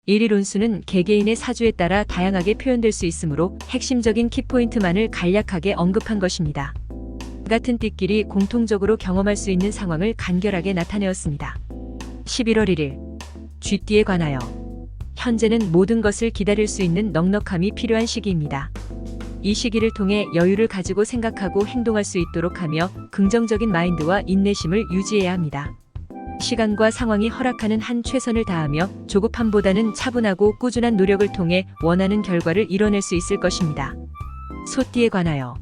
일이론수는 개개인의 사주에 따라 다양하게 표현될 수 있으므로 핵심적인 키포인트만을 간략하게 언급한 것입니다. 같은 띠끼리 공통적으로 경험할 수 있는 상황을 간결하게 나타내었습니다. 11월 1일 쥐띠에 관하여 현재는 모든 것을 기다릴 수 있는 넉넉함이 필요한 시기입니다. 이 시기를 통해 여유를 가지고 생각하고 행동할 수 있도록 하며 긍정적인 마인드와 인내심을 유지해야 합니다. 시간과 상황이 허락하는 한 최선을 다하며 조급함보다는 차분하고 꾸준한 노력을 통해 원하는 결과를 이뤄낼 수 있을 것입니다. 소띠에 관하여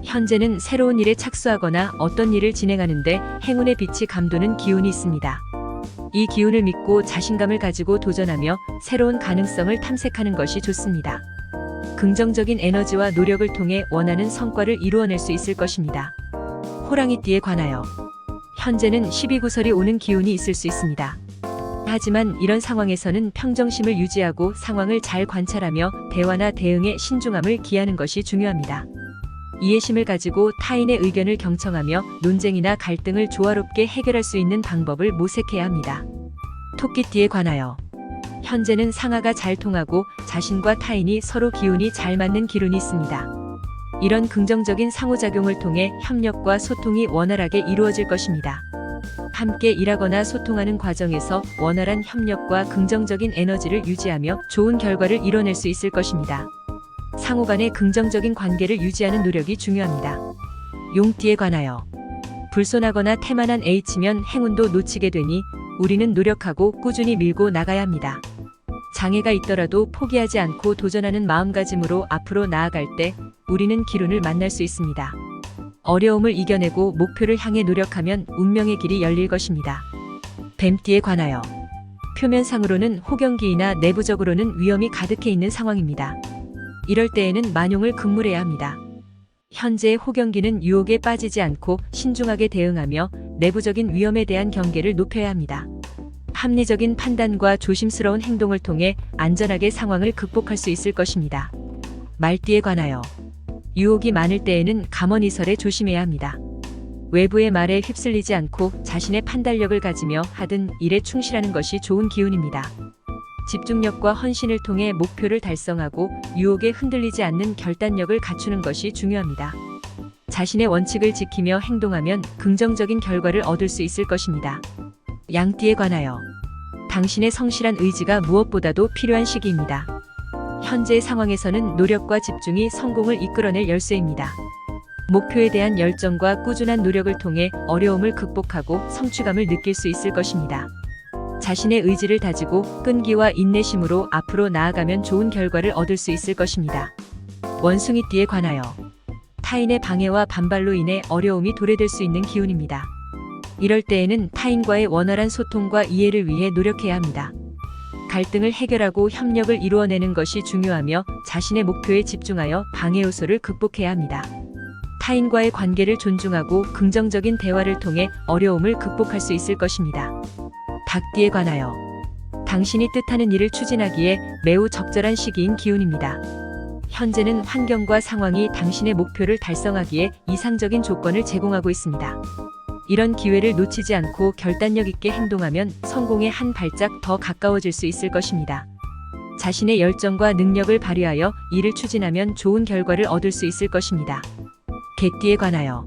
현재는 새로운 일에 착수하거나 어떤 일을 진행하는데 행운의 빛이 감도는 기운이 있습니다. 이 기운을 믿고 자신감을 가지고 도전하며 새로운 가능성을 탐색하는 것이 좋습니다. 긍정적인 에너지와 노력을 통해 원하는 성과를 이루어낼 수 있을 것입니다. 호랑이띠에 관하여 현재는 시비구설이 오는 기운이 있을 수 있습니다. 하지만 이런 상황에서는 평정심을 유지하고 상황을 잘 관찰하며 대화나 대응에 신중함을 기하는 것이 중요합니다. 이해심을 가지고 타인의 의견을 경청하며 논쟁이나 갈등을 조화롭게 해결할 수 있는 방법을 모색해야 합니다. 토끼띠에 관하여 현재는 상하가 잘 통하고 자신과 타인이 서로 기운이 잘 맞는 기운이 있습니다. 이런 긍정적인 상호작용을 통해 협력과 소통이 원활하게 이루어질 것입니다. 함께 일하거나 소통하는 과정에서 원활한 협력과 긍정적인 에너지를 유지하며 좋은 결과를 이뤄낼 수 있을 것입니다. 상호 간의 긍정적인 관계를 유지하는 노력이 중요합니다. 용띠에 관하여 불손하거나 태만한 H면 행운도 놓치게 되니 우리는 노력하고 꾸준히 밀고 나가야 합니다. 장애가 있더라도 포기하지 않고 도전하는 마음가짐으로 앞으로 나아갈 때 우리는 기운을 만날 수 있습니다. 어려움을 이겨내고 목표를 향해 노력하면 운명의 길이 열릴 것입니다. 뱀띠에 관하여 표면상으로는 호경기이나 내부적으로는 위험이 가득해 있는 상황입니다. 이럴 때에는 만용을 금물해야 합니다. 현재의 호경기는 유혹에 빠지지 않고 신중하게 대응하며 내부적인 위험에 대한 경계를 높여야 합니다. 합리적인 판단과 조심스러운 행동을 통해 안전하게 상황을 극복할 수 있을 것입니다. 말띠에 관하여 유혹이 많을 때에는 감언이설에 조심해야 합니다. 외부의 말에 휩쓸리지 않고 자신의 판단력을 가지며 하든 일에 충실하는 것이 좋은 기운입니다. 집중력과 헌신을 통해 목표를 달성하고 유혹에 흔들리지 않는 결단력을 갖추는 것이 중요합니다. 자신의 원칙을 지키며 행동하면 긍정적인 결과를 얻을 수 있을 것입니다. 양띠에 관하여 당신의 성실한 의지가 무엇보다도 필요한 시기입니다. 현재의 상황에서는 노력과 집중이 성공을 이끌어낼 열쇠입니다. 목표에 대한 열정과 꾸준한 노력을 통해 어려움을 극복하고 성취감을 느낄 수 있을 것입니다. 자신의 의지를 다지고 끈기와 인내심으로 앞으로 나아가면 좋은 결과를 얻을 수 있을 것입니다. 원숭이띠에 관하여 타인의 방해와 반발로 인해 어려움이 도래될 수 있는 기운입니다. 이럴 때에는 타인과의 원활한 소통과 이해를 위해 노력해야 합니다. 갈등을 해결하고 협력을 이루어내는 것이 중요하며 자신의 목표에 집중하여 방해 요소를 극복해야 합니다. 타인과의 관계를 존중하고 긍정적인 대화를 통해 어려움을 극복할 수 있을 것입니다. 닭띠에 관하여 당신이 뜻하는 일을 추진하기에 매우 적절한 시기인 기운입니다. 현재는 환경과 상황이 당신의 목표를 달성하기에 이상적인 조건을 제공하고 있습니다. 이런 기회를 놓치지 않고 결단력 있게 행동하면 성공에 한 발짝 더 가까워질 수 있을 것입니다. 자신의 열정과 능력을 발휘하여 일을 추진하면 좋은 결과를 얻을 수 있을 것입니다. 개띠에 관하여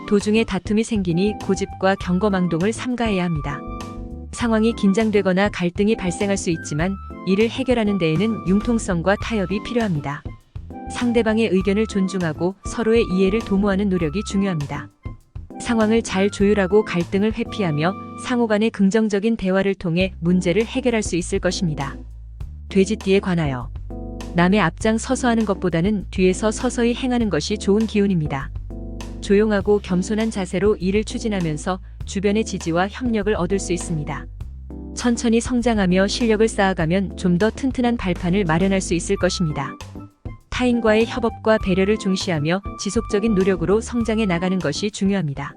도중에 다툼이 생기니 고집과 경거망동을 삼가해야 합니다. 상황이 긴장되거나 갈등이 발생할 수 있지만 이를 해결하는 데에는 융통성과 타협이 필요합니다. 상대방의 의견을 존중하고 서로의 이해를 도모하는 노력이 중요합니다. 상황을 잘 조율하고 갈등을 회피하며 상호 간의 긍정적인 대화를 통해 문제를 해결할 수 있을 것입니다. 돼지띠에 관하여 남의 앞장 서서 하는 것보다는 뒤에서 서서히 행하는 것이 좋은 기운입니다. 조용하고 겸손한 자세로 일을 추진하면서 주변의 지지와 협력을 얻을 수 있습니다. 천천히 성장하며 실력을 쌓아가면 좀 더 튼튼한 발판을 마련할 수 있을 것입니다. 타인과의 협업과 배려를 중시하며 지속적인 노력으로 성장해 나가는 것이 중요합니다.